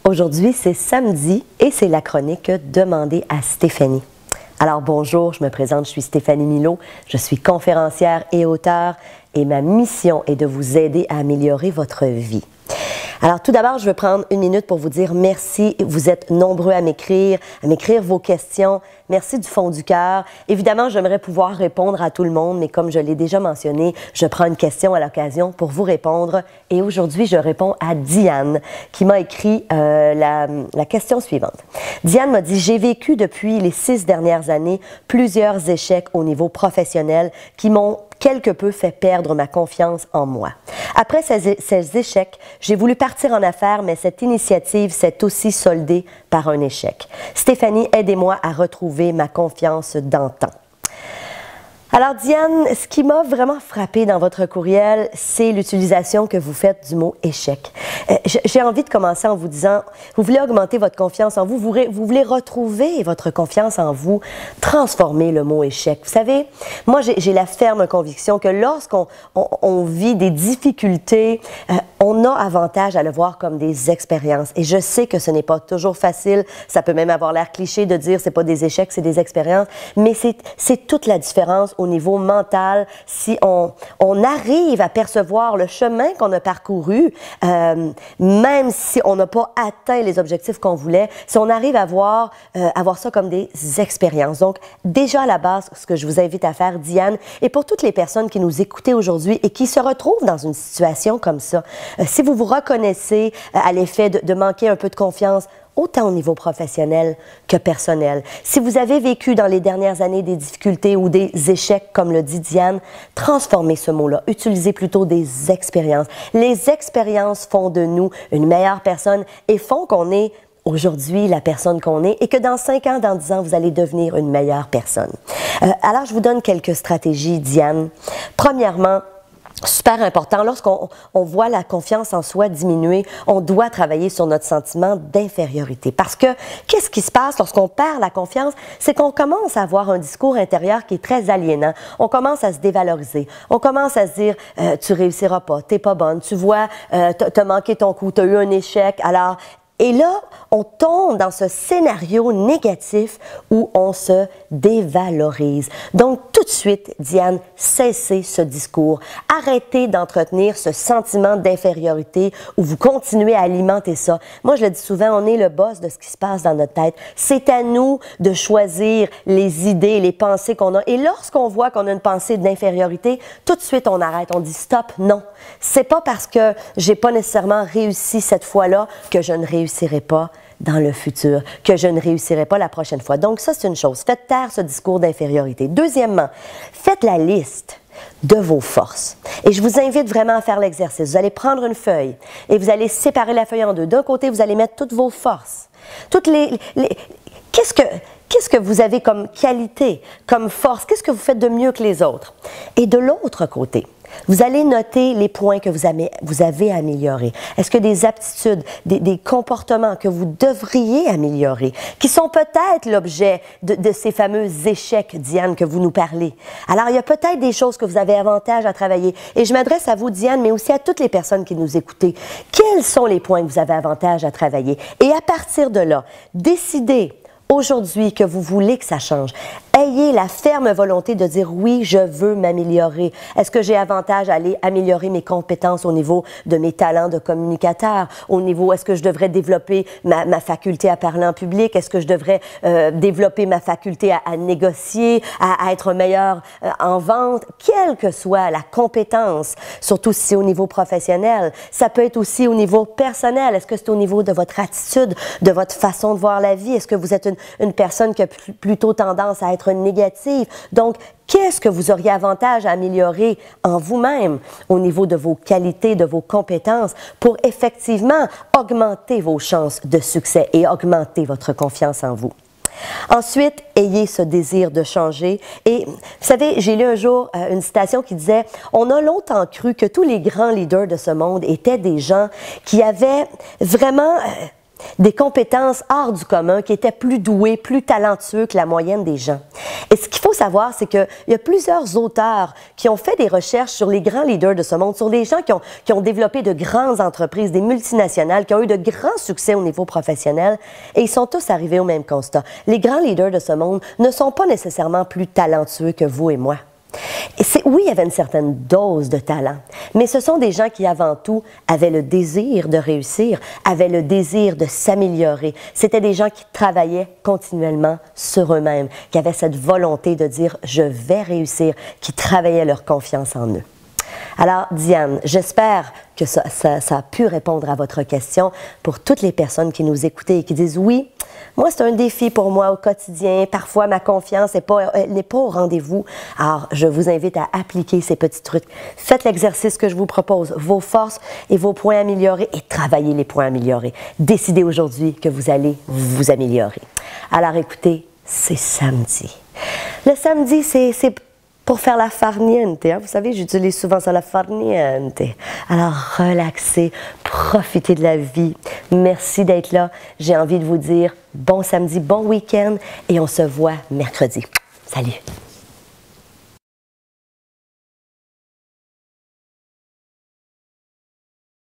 Aujourd'hui, c'est samedi et c'est la chronique Demandez à Stéphanie. Alors bonjour, je me présente, je suis Stéphanie Milot, je suis conférencière et auteure et ma mission est de vous aider à améliorer votre vie. Alors tout d'abord, je veux prendre une minute pour vous dire merci. Vous êtes nombreux à m'écrire vos questions. Merci du fond du cœur. Évidemment, j'aimerais pouvoir répondre à tout le monde, mais comme je l'ai déjà mentionné, je prends une question à l'occasion pour vous répondre. Et aujourd'hui, je réponds à Diane qui m'a écrit la question suivante. Diane m'a dit « J'ai vécu depuis les 6 dernières années plusieurs échecs au niveau professionnel qui m'ont quelque peu fait perdre ma confiance en moi. Après ces échecs, j'ai voulu partir en affaires, mais cette initiative s'est aussi soldée par un échec. Stéphanie, aidez-moi à retrouver ma confiance d'antan. » Alors Diane, ce qui m'a vraiment frappée dans votre courriel, c'est l'utilisation que vous faites du mot « échec ». J'ai envie de commencer en vous disant, vous voulez augmenter votre confiance en vous, vous voulez retrouver votre confiance en vous, transformer le mot « échec ». Vous savez, moi j'ai la ferme conviction que lorsqu'on vit des difficultés, on a avantage à le voir comme des expériences. Et je sais que ce n'est pas toujours facile, ça peut même avoir l'air cliché de dire c'est pas des échecs, c'est des expériences, mais c'est toute la différence au niveau mental, si on arrive à percevoir le chemin qu'on a parcouru, même si on n'a pas atteint les objectifs qu'on voulait, si on arrive à voir ça comme des expériences. Donc, déjà à la base, ce que je vous invite à faire, Diane, et pour toutes les personnes qui nous écoutent aujourd'hui et qui se retrouvent dans une situation comme ça, si vous vous reconnaissez à l'effet de manquer un peu de confiance, autant au niveau professionnel que personnel. Si vous avez vécu dans les dernières années des difficultés ou des échecs, comme le dit Diane, transformez ce mot-là. Utilisez plutôt des expériences. Les expériences font de nous une meilleure personne et font qu'on est aujourd'hui la personne qu'on est et que dans 5 ans, dans 10 ans, vous allez devenir une meilleure personne. Alors, je vous donne quelques stratégies, Diane. Premièrement, super important, lorsqu'on voit la confiance en soi diminuer, on doit travailler sur notre sentiment d'infériorité. Parce que, qu'est-ce qui se passe lorsqu'on perd la confiance? C'est qu'on commence à avoir un discours intérieur qui est très aliénant. On commence à se dévaloriser. On commence à se dire, tu réussiras pas, t'es pas bonne, tu vois, t'as manqué ton coup, t'as eu un échec, alors... Et là, on tombe dans ce scénario négatif où on se dévalorise. Donc, tout de suite, Diane, cessez ce discours. Arrêtez d'entretenir ce sentiment d'infériorité où vous continuez à alimenter ça. Moi, je le dis souvent, on est le boss de ce qui se passe dans notre tête. C'est à nous de choisir les idées, les pensées qu'on a. Et lorsqu'on voit qu'on a une pensée d'infériorité, tout de suite, on arrête. On dit stop, non. C'est pas parce que j'ai pas nécessairement réussi cette fois-là que je ne réussirai pas dans le futur, que je ne réussirai pas la prochaine fois. Donc ça, c'est une chose. Faites taire ce discours d'infériorité. Deuxièmement, faites la liste de vos forces. Et je vous invite vraiment à faire l'exercice. Vous allez prendre une feuille et vous allez séparer la feuille en deux. D'un côté, vous allez mettre toutes vos forces. Qu'est-ce que vous avez comme qualité, comme force? Qu'est-ce que vous faites de mieux que les autres? Et de l'autre côté, vous allez noter les points que vous avez améliorés. Est-ce que des aptitudes, des comportements que vous devriez améliorer, qui sont peut-être l'objet de ces fameux échecs, Diane, que vous nous parlez? Alors, il y a peut-être des choses que vous avez avantage à travailler. Et je m'adresse à vous, Diane, mais aussi à toutes les personnes qui nous écoutent. Quels sont les points que vous avez avantage à travailler? Et à partir de là, décidez aujourd'hui que vous voulez que ça change. Ayez la ferme volonté de dire oui, je veux m'améliorer. Est-ce que j'ai avantage à aller améliorer mes compétences au niveau de mes talents de communicateur? Au niveau, est-ce que je devrais développer ma faculté à parler en public? Est-ce que je devrais développer ma faculté à négocier, à être meilleur en vente? Quelle que soit la compétence, surtout si c'est au niveau professionnel, ça peut être aussi au niveau personnel. Est-ce que c'est au niveau de votre attitude, de votre façon de voir la vie? Est-ce que vous êtes une personne qui a plutôt tendance à être négative? Donc, qu'est-ce que vous auriez avantage à améliorer en vous-même au niveau de vos qualités, de vos compétences pour effectivement augmenter vos chances de succès et augmenter votre confiance en vous? Ensuite, ayez ce désir de changer. Et vous savez, j'ai lu un jour une citation qui disait « On a longtemps cru que tous les grands leaders de ce monde étaient des gens qui avaient vraiment des compétences hors du commun, qui étaient plus doués, plus talentueux que la moyenne des gens. Et ce qu'il faut savoir, c'est qu'il y a plusieurs auteurs qui ont fait des recherches sur les grands leaders de ce monde, sur les gens qui ont développé de grandes entreprises, des multinationales, qui ont eu de grands succès au niveau professionnel, et ils sont tous arrivés au même constat. Les grands leaders de ce monde ne sont pas nécessairement plus talentueux que vous et moi. Oui, il y avait une certaine dose de talent, mais ce sont des gens qui, avant tout, avaient le désir de réussir, avaient le désir de s'améliorer. C'était des gens qui travaillaient continuellement sur eux-mêmes, qui avaient cette volonté de dire « je vais réussir », qui travaillaient leur confiance en eux. Alors, Diane, j'espère que ça a pu répondre à votre question pour toutes les personnes qui nous écoutaient et qui disent « oui, moi, c'est un défi pour moi au quotidien. Parfois, ma confiance n'est pas au rendez-vous. » Alors, je vous invite à appliquer ces petits trucs. Faites l'exercice que je vous propose, vos forces et vos points améliorés, et travaillez les points améliorés. Décidez aujourd'hui que vous allez vous améliorer. Alors, écoutez, c'est samedi. Le samedi, c'est pour faire la farniente, hein? Vous savez, j'utilise souvent ça, la farniente. Alors, relaxez, profitez de la vie. Merci d'être là. J'ai envie de vous dire bon samedi, bon week-end, et on se voit mercredi. Salut!